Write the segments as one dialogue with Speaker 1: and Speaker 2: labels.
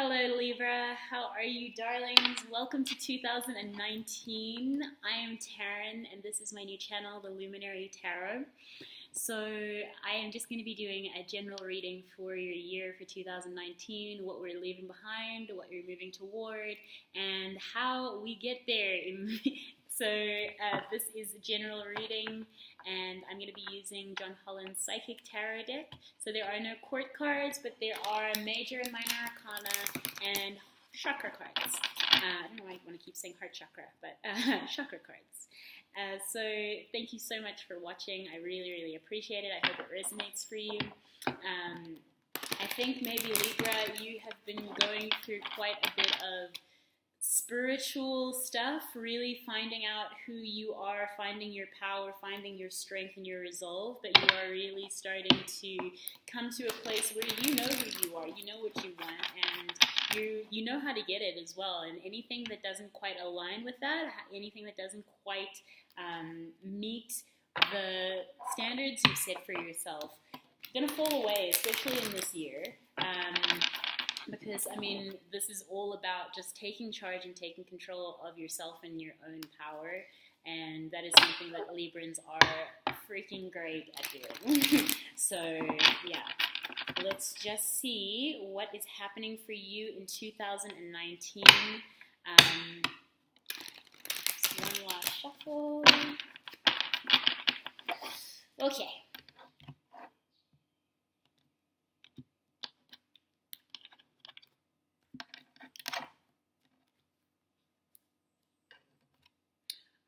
Speaker 1: Hello, Libra. How are you, darlings? Welcome to 2019. I am Taryn, and this is my new channel, The Luminary Tarot. So, I am just going to be doing a general reading for your year for 2019, what we're leaving behind, what you're moving toward, and how we get there. This is a general reading, and I'm going to be using John Holland's Psychic Tarot deck. So there are no court cards, but there are major and minor arcana and chakra cards. I don't know why I want to keep saying heart chakra, but chakra cards. So thank you so much for watching. I really, really appreciate it. I hope it resonates for you. I think maybe Libra, you have been going through quite a bit of spiritual stuff, really finding out who you are, finding your power, finding your strength and your resolve, but you are really starting to come to a place where you know who you are, you know what you want, and you know how to get it as well. And anything that doesn't quite align with that, anything that doesn't quite meet the standards you set for yourself, going to fall away, especially in this year. Because, I mean, this is all about just taking charge and taking control of yourself and your own power. And that is something that Librans are freaking great at doing. So, yeah. Let's just see what is happening for you in 2019. Just one last shuffle. Okay.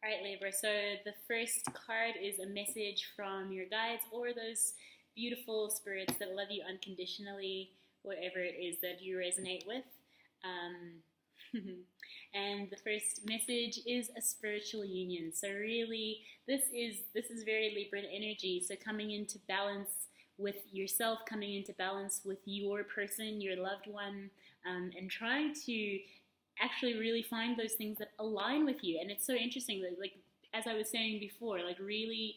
Speaker 1: Alright, Libra, so the first card is a message from your guides or those beautiful spirits that love you unconditionally, whatever it is that you resonate with. And the first message is a spiritual union. So really, this is very Libran energy. So coming into balance with yourself, coming into balance with your person, your loved one, and trying to actually really find those things that align with you. And it's so interesting that, like, as I was saying before, like really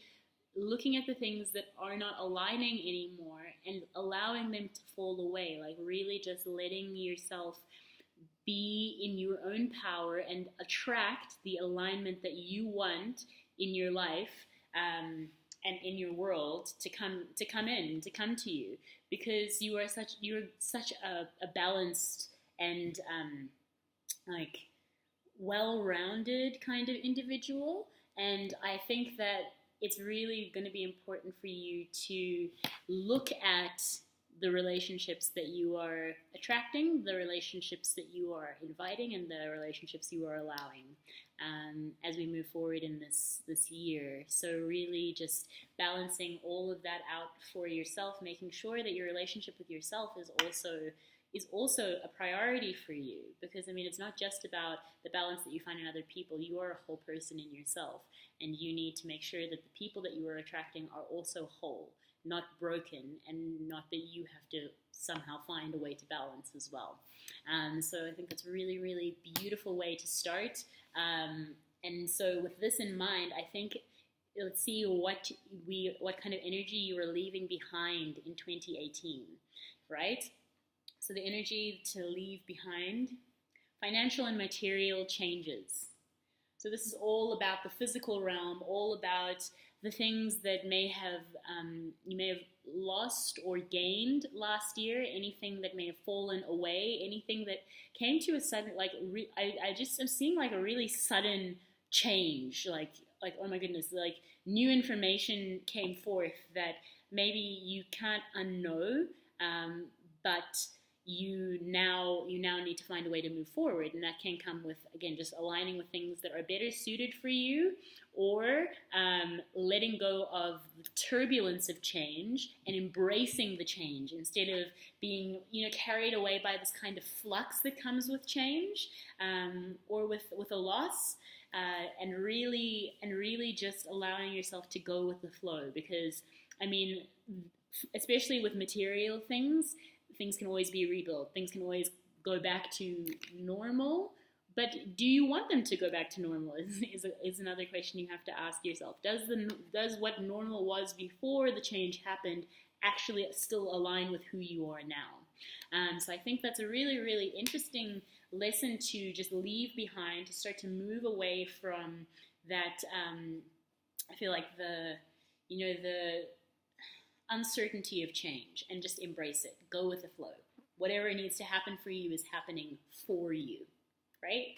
Speaker 1: looking at the things that are not aligning anymore and allowing them to fall away, like really just letting yourself be in your own power and attract the alignment that you want in your life and in your world to come to you, because you're such a balanced and like well-rounded kind of individual. And I think that it's really going to be important for you to look at the relationships that you are attracting, the relationships that you are inviting, and the relationships you are allowing as we move forward in this year. So really just balancing all of that out for yourself, making sure that your relationship with yourself is also a priority for you, because I mean, it's not just about the balance that you find in other people. You are a whole person in yourself, and you need to make sure that the people that you are attracting are also whole, not broken, and not that you have to somehow find a way to balance as well. So I think that's a really, really beautiful way to start. And so with this in mind, I think let's see what kind of energy you are leaving behind in 2018, right? So the energy to leave behind: financial and material changes. So this is all about the physical realm, all about the things that you may have lost or gained last year, anything that may have fallen away, anything that came to a sudden, I just am seeing like a really sudden change, like oh my goodness, like new information came forth that maybe you can't unknow, but you now need to find a way to move forward, and that can come with, again, just aligning with things that are better suited for you, or letting go of the turbulence of change and embracing the change instead of being carried away by this kind of flux that comes with change, or with a loss, and really just allowing yourself to go with the flow. Because I mean, especially with material things can always be rebuilt. Things can always go back to normal. But do you want them to go back to normal is another question you have to ask yourself. Does what normal was before the change happened actually still align with who you are now? So I think that's a really, really interesting lesson to just leave behind, to start to move away from that. I feel like the uncertainty of change, and just embrace it. Go with the flow. Whatever needs to happen for you is happening for you, right?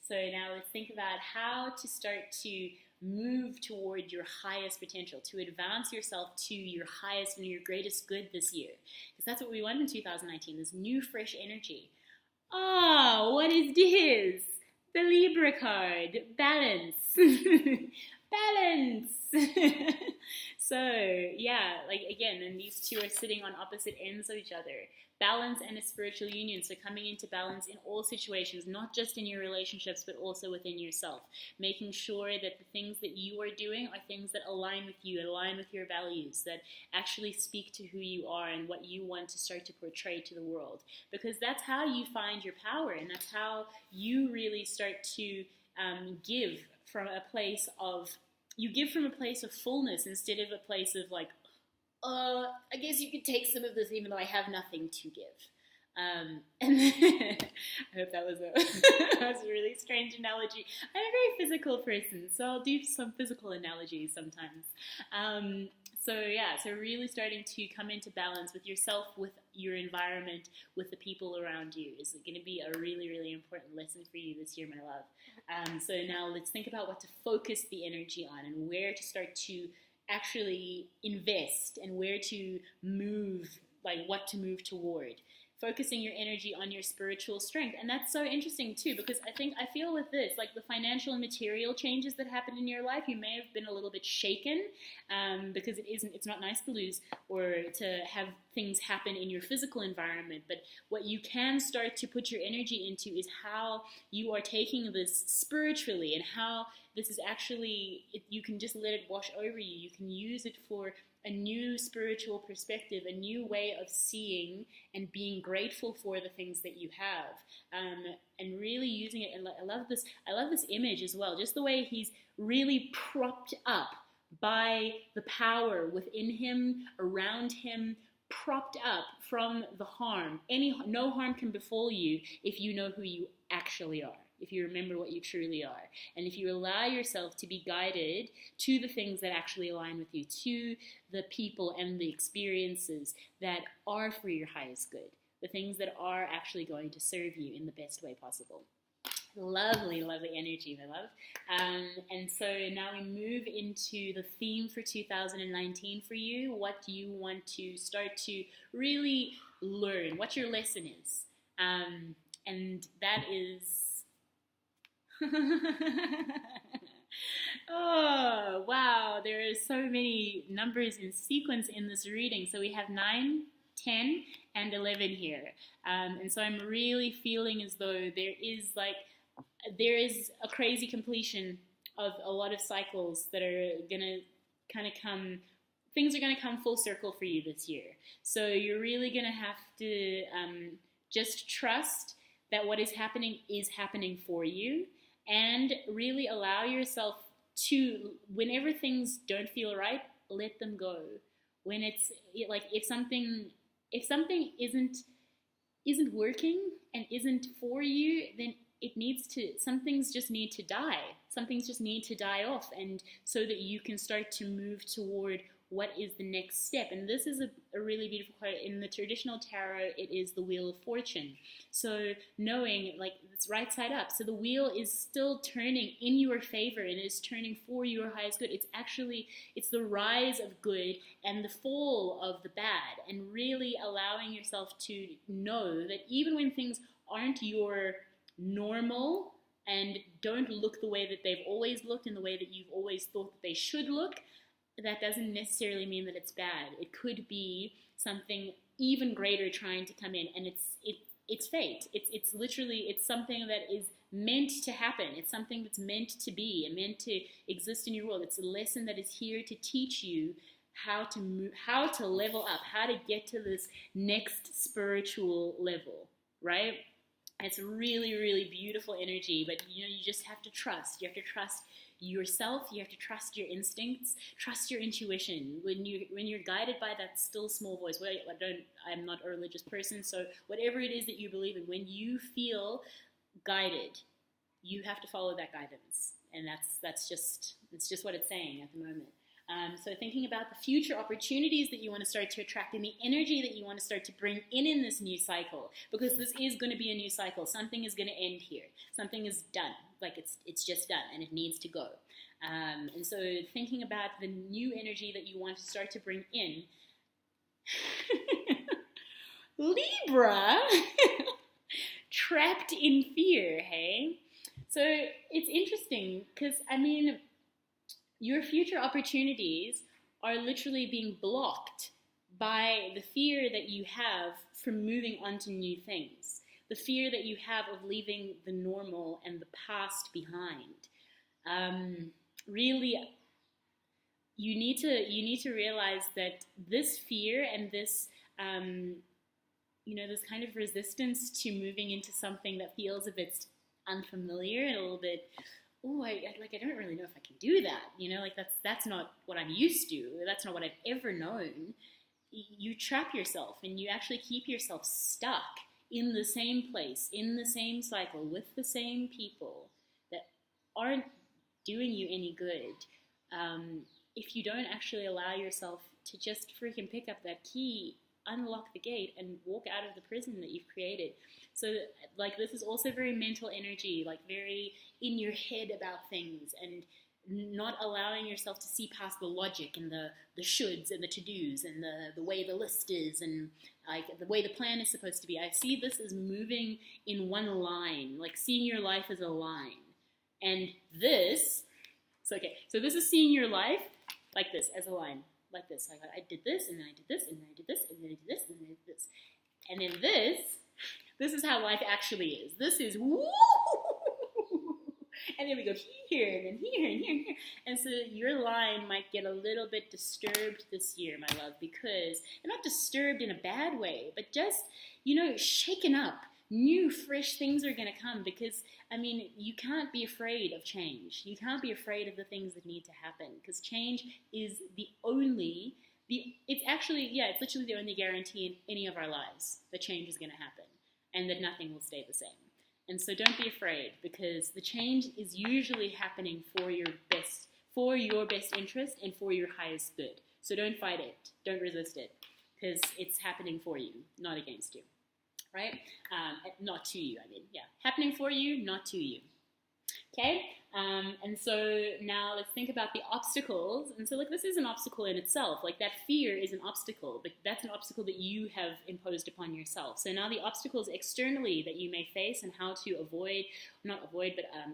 Speaker 1: So now let's think about how to start to move toward your highest potential, to advance yourself to your highest and your greatest good this year. Because that's what we want in 2019, this new, fresh energy. Oh, what is this? The Libra card. Balance. Balance. So, yeah, like again, and these two are sitting on opposite ends of each other. Balance and a spiritual union. So coming into balance in all situations, not just in your relationships, but also within yourself. Making sure that the things that you are doing are things that align with you, align with your values, that actually speak to who you are and what you want to start to portray to the world. Because that's how you find your power, and that's how you really start to give from a place of fullness, instead of a place of like, I guess you could take some of this even though I have nothing to give. And I hope that was a really strange analogy. I'm a very physical person, so I'll do some physical analogies sometimes. So really starting to come into balance with yourself, with your environment, with the people around you is going to be a really, really important lesson for you this year, my love. So now let's think about what to focus the energy on, and where to start to actually invest, and where to move, like what to move toward. Focusing your energy on your spiritual strength. And that's so interesting too, because I feel with this, like the financial and material changes that happen in your life, you may have been a little bit shaken, because it's not nice to lose or to have things happen in your physical environment. But what you can start to put your energy into is how you are taking this spiritually, and how this is actually, you can just let it wash over you. You can use it for a new spiritual perspective, a new way of seeing and being grateful for the things that you have, and really using it. And I love this image as well, just the way he's really propped up by the power within him, around him, propped up from the harm. No harm can befall you if you know who you actually are, if you remember what you truly are, and if you allow yourself to be guided to the things that actually align with you, to the people and the experiences that are for your highest good, the things that are actually going to serve you in the best way possible. Lovely, lovely energy, my love. And so now we move into the theme for 2019 for you. What do you want to start to really learn? What your lesson is? And that is... Oh, wow. There are so many numbers in sequence in this reading. So we have 9, 10, and 11 here. And so I'm really feeling as though there is a crazy completion of a lot of cycles that are going to kind of come. Things are going to come full circle for you this year. So you're really going to have to just trust that what is happening for you, and really allow yourself to, whenever things don't feel right, let them go. When it's like, if something isn't working and isn't for you, then some things just need to die. Some things just need to die off, and so that you can start to move toward what is the next step. And this is a really beautiful card. In the traditional tarot, it is the Wheel of Fortune. So knowing, like, it's right side up. So the wheel is still turning in your favor, and it is turning for your highest good. It's the rise of good and the fall of the bad, and really allowing yourself to know that even when things aren't your normal and don't look the way that they've always looked, in the way that you've always thought that they should look, that doesn't necessarily mean that it's bad. It could be something even greater trying to come in, and it's fate. It's literally, it's something that is meant to happen. It's something that's meant to be and meant to exist in your world. It's a lesson that is here to teach you how to move, how to level up, how to get to this next spiritual level, right? It's really, really beautiful energy, but you just have to trust. You have to trust yourself. You have to trust your instincts. Trust your intuition. When you're guided by that still small voice. Well, I'm not a religious person, so whatever it is that you believe in, when you feel guided, you have to follow that guidance, and it's just what it's saying at the moment. So thinking about the future opportunities that you want to start to attract and the energy that you want to start to bring in this new cycle, because this is going to be a new cycle. Something is going to end here. Something is done. Like it's just done and it needs to go. And so thinking about the new energy that you want to start to bring in. Libra, trapped in fear, hey? So it's interesting because, your future opportunities are literally being blocked by the fear that you have from moving on to new things, the fear that you have of leaving the normal and the past behind. Really, you need to realize that this fear and this this kind of resistance to moving into something that feels a bit unfamiliar and a little bit, I don't really know if I can do that. That's not what I'm used to. That's not what I've ever known. You trap yourself and you actually keep yourself stuck in the same place, in the same cycle, with the same people that aren't doing you any good. If you don't actually allow yourself to just freaking pick up that key, unlock the gate, and walk out of the prison that you've created. So, this is also very mental energy, very in your head about things, and not allowing yourself to see past the logic and the shoulds and the to-dos and the way the list is and the way the plan is supposed to be. I see this as moving in one line, seeing your life as a line. And this, so this is seeing your life like this, as a line, like this. I did this, and then I did this, and then I did this, and then I did this, and then I did this. And then this is how life actually is. This is woo! And then we go here, and then here, and here, and here. And so your line might get a little bit disturbed this year, my love, because, and not disturbed in a bad way, but just, shaken up. New, fresh things are going to come because, you can't be afraid of change. You can't be afraid of the things that need to happen because change is it's literally the only guarantee in any of our lives that change is going to happen and that nothing will stay the same. And so don't be afraid because the change is usually happening for your best interest and for your highest good. So don't fight it. Don't resist it because it's happening for you, not against you. Right? Not to you, happening for you, not to you. Okay? And so now let's think about the obstacles. And so this is an obstacle in itself. That fear is an obstacle, but that's an obstacle that you have imposed upon yourself. So now the obstacles externally that you may face and how to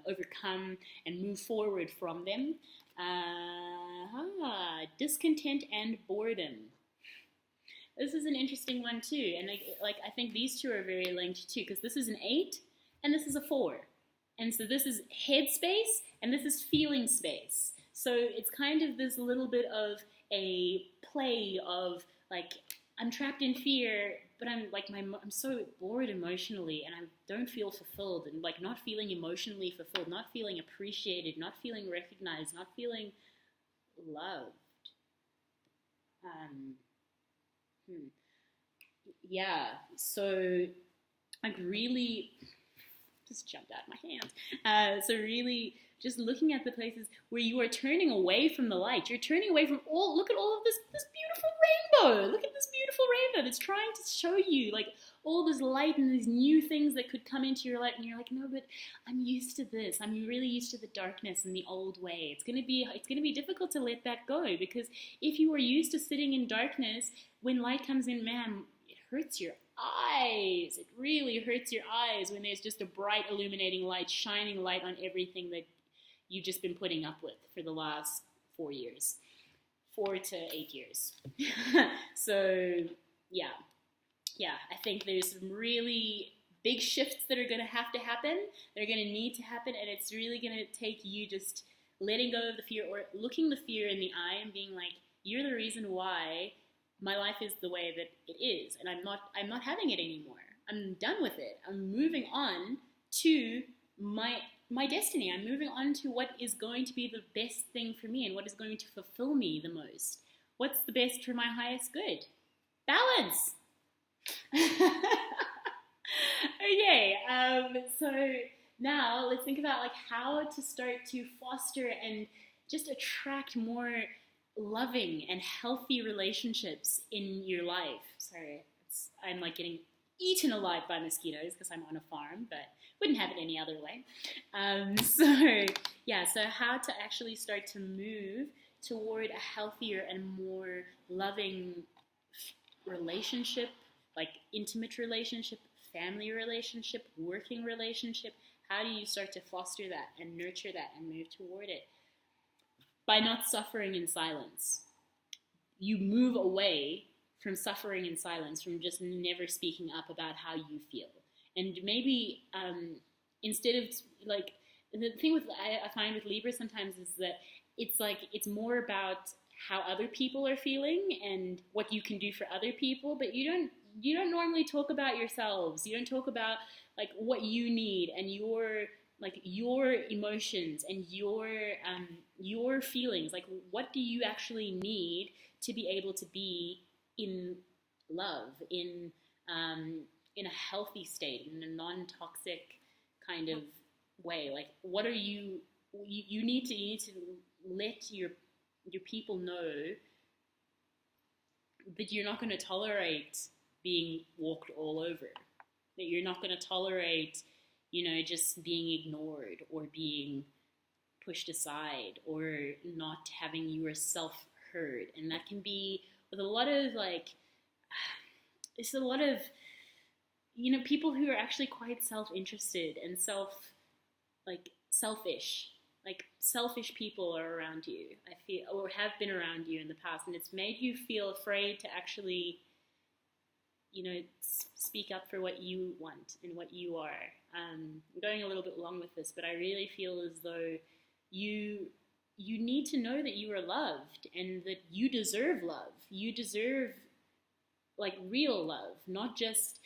Speaker 1: overcome and move forward from them. Discontent and boredom. This is an interesting one too, and I think these two are very linked too, because this is an 8 and this is a 4, and so this is head space and this is feeling space. So it's kind of this little bit of a play of I'm trapped in fear, but I'm so bored emotionally, and I don't feel fulfilled, and not feeling emotionally fulfilled, not feeling appreciated, not feeling recognized, not feeling loved. So really just jumped out of my hands. So really just looking at the places where you are turning away from the light. You're turning away from look at all of this beautiful rainbow. Look at this beautiful rainbow that's trying to show you all this light and these new things that could come into your life. And you're no, but I'm used to this. I'm really used to the darkness and the old way. It's gonna be difficult to let that go, because if you are used to sitting in darkness, when light comes in, man, it hurts your eyes. It really hurts your eyes when there's just a bright illuminating light, shining light on everything that you've just been putting up with for the last 4 years, 4 to 8 years. So I think there's some really big shifts that are going to have to happen. They're going to need to happen, and it's really going to take you just letting go of the fear, or looking the fear in the eye and being you're the reason why my life is the way that it is, and I'm not having it anymore. I'm done with it. I'm moving on to my destiny. I'm moving on to what is going to be the best thing for me and what is going to fulfill me the most. What's the best for my highest good? Balance. Okay, so now let's think about like how to start to foster and just attract more loving and healthy relationships in your life. Sorry, I'm like getting eaten alive by mosquitoes because I'm on a farm, but wouldn't have it any other way. So how to actually start to move toward a healthier and more loving relationship, like intimate relationship, family relationship, working relationship. How do you start to foster that and nurture that and move toward it? By not suffering in silence. You move away from suffering in silence, from just never speaking up about how you feel. And maybe instead of like, the thing with I find with Libra sometimes is that it's more about how other people are feeling and what you can do for other people, but you don't normally talk about yourselves. You don't talk about like what you need and your emotions and your feelings. Like, what do you actually need to be able to be in love, in a healthy state, in a non-toxic kind of way? Like, what are you need to let your people know that you're not going to tolerate being walked all over, that you're not going to tolerate, just being ignored or being pushed aside or not having yourself heard. And that can be with a lot of it's a lot of, people who are actually quite self-interested and selfish. Like, selfish people are around you, I feel, or have been around you in the past, and it's made you feel afraid to actually, speak up for what you want and what you are. I'm going a little bit long with this, but I really feel as though you need to know that you are loved and that you deserve love. You deserve like real love, not just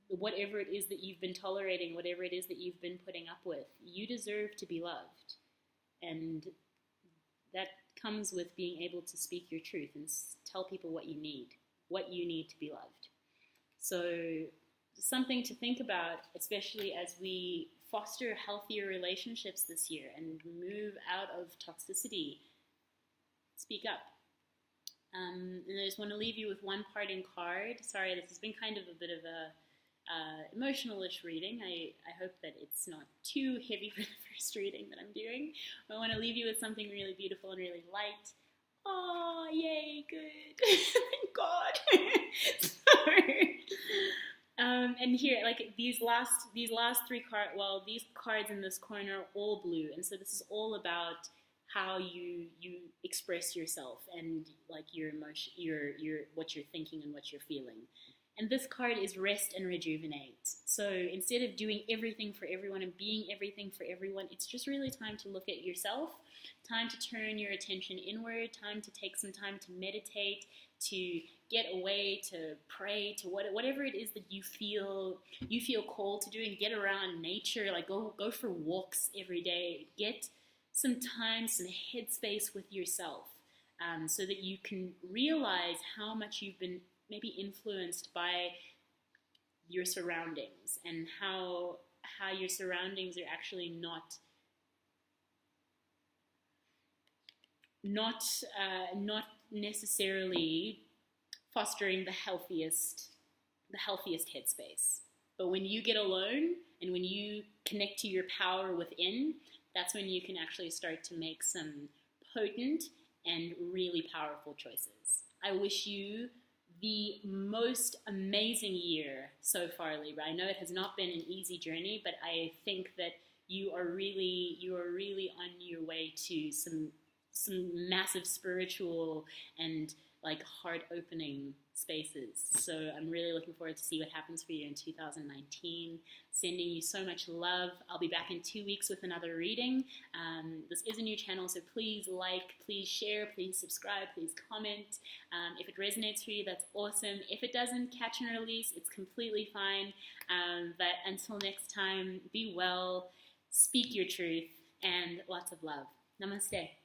Speaker 1: whatever it is that you've been tolerating, whatever it is that you've been putting up with. You deserve to be loved. And that comes with being able to speak your truth and tell people what you need to be loved. So something to think about, especially as we foster healthier relationships this year and move out of toxicity. Speak up. And I just want to leave you with one parting card. Sorry, this has been kind of a bit of a emotional-ish reading. I hope that it's not too heavy for the first reading that I'm doing. I want to leave you with something really beautiful and really light. Oh, yay, good. Thank God. Sorry. And here, like these last three cards, these cards in this corner are all blue, and so this is all about how you express yourself and like your emotion, your what you're thinking and what you're feeling. And this card is rest and rejuvenate. So instead of doing everything for everyone and being everything for everyone, it's just really time to look at yourself, time to turn your attention inward, time to take some time to meditate, to get away, to pray, to whatever it is that you feel called to do, and get around nature. Like go for walks every day. Get some time, some headspace with yourself, so that you can realize how much you've been maybe influenced by your surroundings, and how your surroundings are actually not necessarily fostering the healthiest headspace. But when you get alone and when you connect to your power within, that's when you can actually start to make some potent and really powerful choices. I wish you the most amazing year so far, Libra. I know it has not been an easy journey, but I think that you are really on your way to some massive spiritual and like heart opening spaces. So I'm really looking forward to see what happens for you in 2019. Sending you so much love. I'll be back in 2 weeks with another reading. This is a new channel, so please like, please share, please subscribe, please comment. If it resonates for you, that's awesome. If it doesn't, catch and release, it's completely fine. But until next time, be well, speak your truth, and lots of love. Namaste.